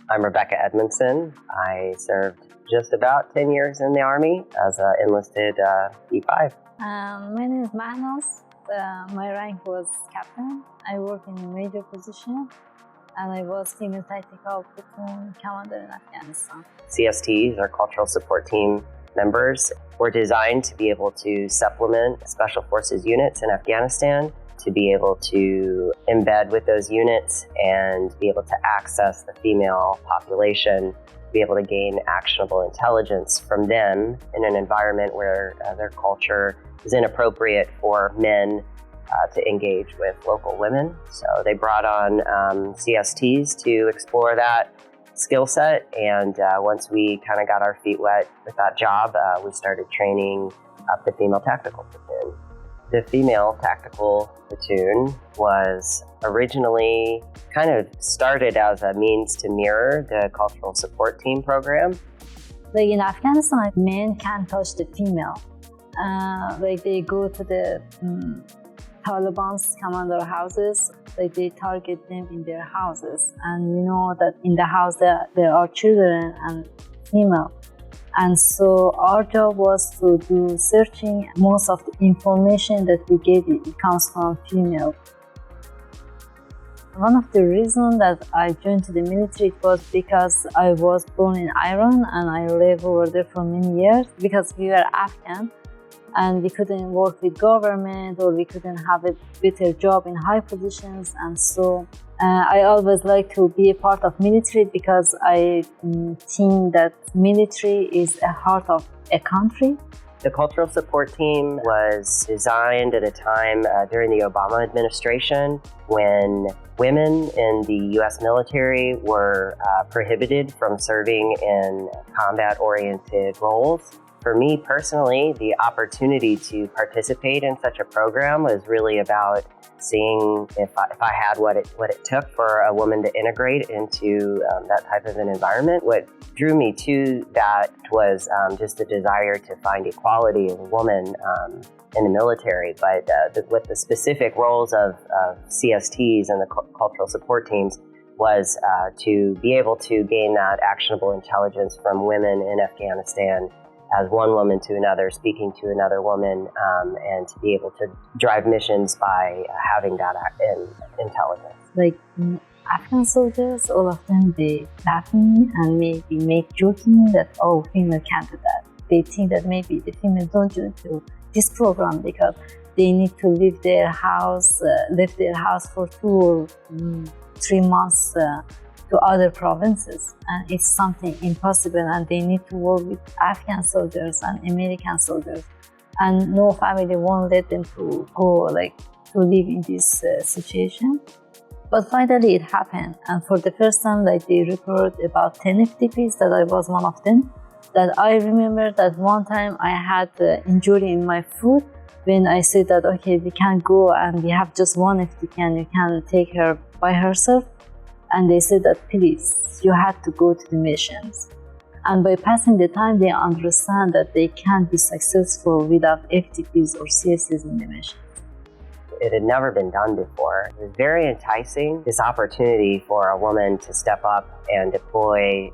I'm Rebekah Edmondson. I served just about 10 years in the Army as an enlisted E5. My name is Mahnaz. My rank was captain. I work in a major position, and I was Female Tactical Platoon commander in Afghanistan. CSTs, our cultural support team members, were designed to be able to supplement Special Forces units in Afghanistan, to be able to embed with those units and be able to access the female population, be able to gain actionable intelligence from them in an environment where their culture is inappropriate for men to engage with local women. So they brought on CSTs to explore that skill set, and once we kind of got our feet wet with that job, we started training up the Female Tactical Platoon. The Female Tactical Platoon was originally kind of started as a means to mirror the cultural support team program. Like in Afghanistan, men can't touch the female. Like they go to the Taliban's commander houses, like they target them in their houses. And you know that in the house there are children and female. And so our job was to do searching. Most of the information that we get, it comes from female. One of the reasons that I joined the military was because I was born in Iran and I lived over there for many years because we were Afghan and we couldn't work with government or we couldn't have a better job in high positions. And so I always like to be a part of military because I think that military is a heart of a country. The cultural support team was designed at a time during the Obama administration when women in the U.S. military were prohibited from serving in combat-oriented roles. For me personally, the opportunity to participate in such a program was really about seeing if I had what it took for a woman to integrate into that type of an environment. What drew me to that was just the desire to find equality of a woman in the military, but with the specific roles of CSTs and the cultural support teams was to be able to gain that actionable intelligence from women in Afghanistan as one woman to another, speaking to another woman, and to be able to drive missions by having that intelligence. Like Afghan soldiers, all of them, they laughing and maybe make joking that, oh, female can't do that. They think that maybe the female don't do this program because they need to leave their house for 2 or 3 months to other provinces, and it's something impossible, and they need to work with Afghan soldiers and American soldiers, and no family won't let them to go to live in this situation. But finally it happened, and for the first time they recruited about 10 FTPs, that I was one of them. That I remember that one time I had injury in my foot when I said that okay, we can go and we have just one FTP and you can take her by herself. And they said that, please, you had to go to the missions. And by passing the time, they understand that they can't be successful without FTPs or CSs in the missions. It had never been done before. It was very enticing, this opportunity for a woman to step up and deploy,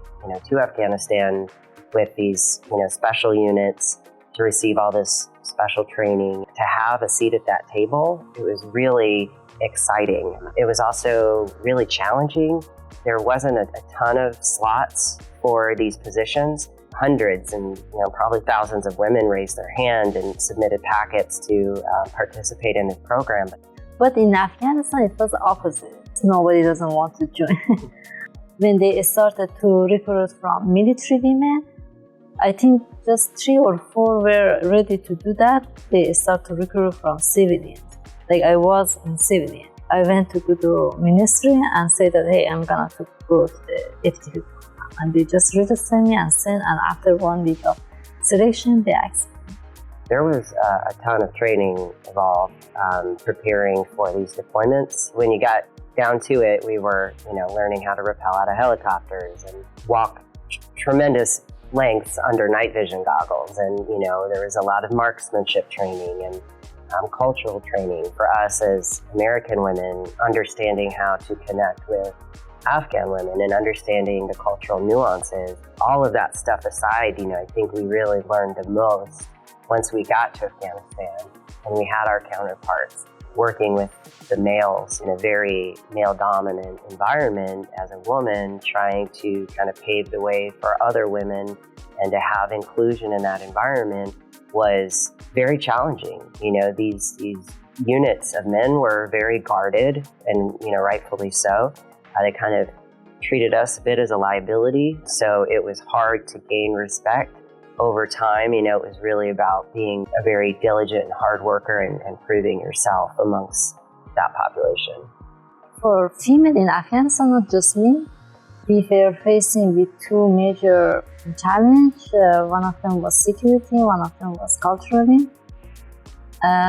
to Afghanistan with these, special units, to receive all this special training, to have a seat at that table. It was really exciting. It was also really challenging. There wasn't a ton of slots for these positions. Hundreds and probably thousands of women raised their hand and submitted packets to participate in this program. But in Afghanistan, it was opposite. Nobody doesn't want to join. When they started to recruit from military women, I think just 3 or 4 were ready to do that. They started to recruit from civilians. Like I was in civilian. I went to the ministry and said that, hey, I'm gonna go to the FTP program. And they just registered me and sent, and after 1 week of selection, they accepted me. There was a ton of training involved preparing for these deployments. When you got down to it, we were, learning how to rappel out of helicopters and walk tremendous lengths under night vision goggles. And, there was a lot of marksmanship training and cultural training for us as American women, understanding how to connect with Afghan women and understanding the cultural nuances. All of that stuff aside, I think we really learned the most once we got to Afghanistan and we had our counterparts working with the males in a very male-dominant environment as a woman, trying to kind of pave the way for other women and to have inclusion in that environment was very challenging. These units of men were very guarded, and rightfully so. They kind of treated us a bit as a liability, so it was hard to gain respect over time. It was really about being a very diligent and hard worker and proving yourself amongst that population. For female in Afghanistan, not just me, we were facing with two major challenges. One of them was security, one of them was culturally.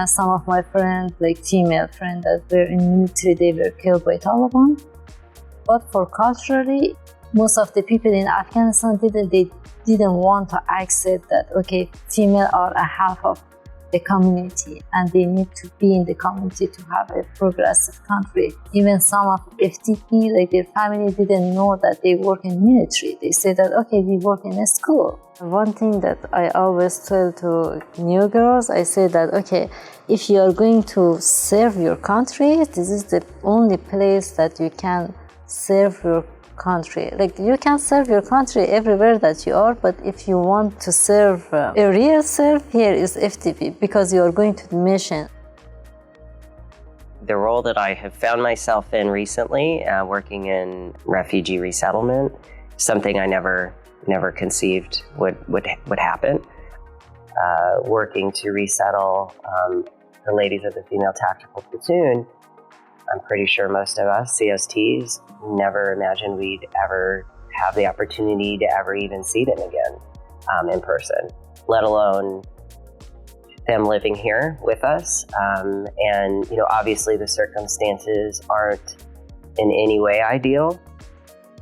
Some of my friends, like female friends that were in military, they were killed by Taliban. But for culturally, most of the people in Afghanistan didn't want to accept that, okay, female are a half of the community and they need to be in the community to have a progressive country. Even some of FTP, like their family didn't know that they work in military. They say that, okay, we work in a school. One thing that I always tell to new girls, I say that, okay, if you are going to serve your country, this is the only place that you can serve your country. Like, you can serve your country everywhere that you are, but if you want to serve a real serve, here is FTP, because you are going to the mission. The role that I have found myself in recently, working in refugee resettlement, something I never conceived would happen. Working to resettle the ladies of the Female Tactical Platoon, I'm pretty sure most of us, CSTs, never imagined we'd ever have the opportunity to ever even see them again in person, let alone them living here with us. And obviously the circumstances aren't in any way ideal.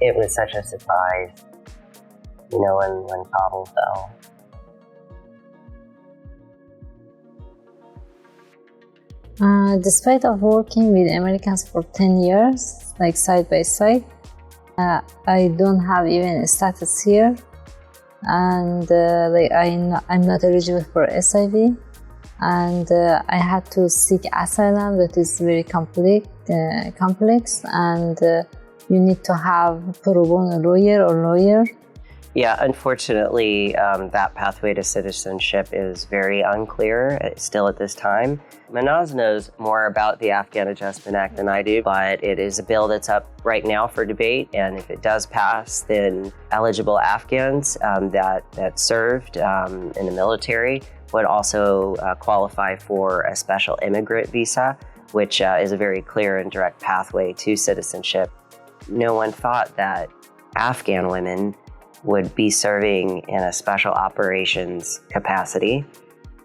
It was such a surprise, when Kabul fell. Despite of working with Americans for 10 years, like side by side, I don't have even a status here, and I'm not eligible for SIV, and I had to seek asylum, that is very complex, and you need to have pro bono lawyer or lawyer. Yeah, unfortunately, that pathway to citizenship is very unclear still at this time. Mahnaz knows more about the Afghan Adjustment Act than I do, but it is a bill that's up right now for debate, and if it does pass, then eligible Afghans that served in the military would also qualify for a special immigrant visa, which is a very clear and direct pathway to citizenship. No one thought that Afghan women would be serving in a special operations capacity,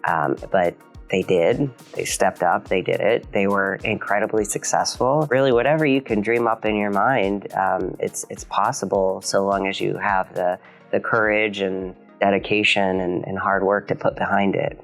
but they did. They stepped up, they did it. They were incredibly successful. Really, whatever you can dream up in your mind, it's possible, so long as you have the courage and dedication and hard work to put behind it.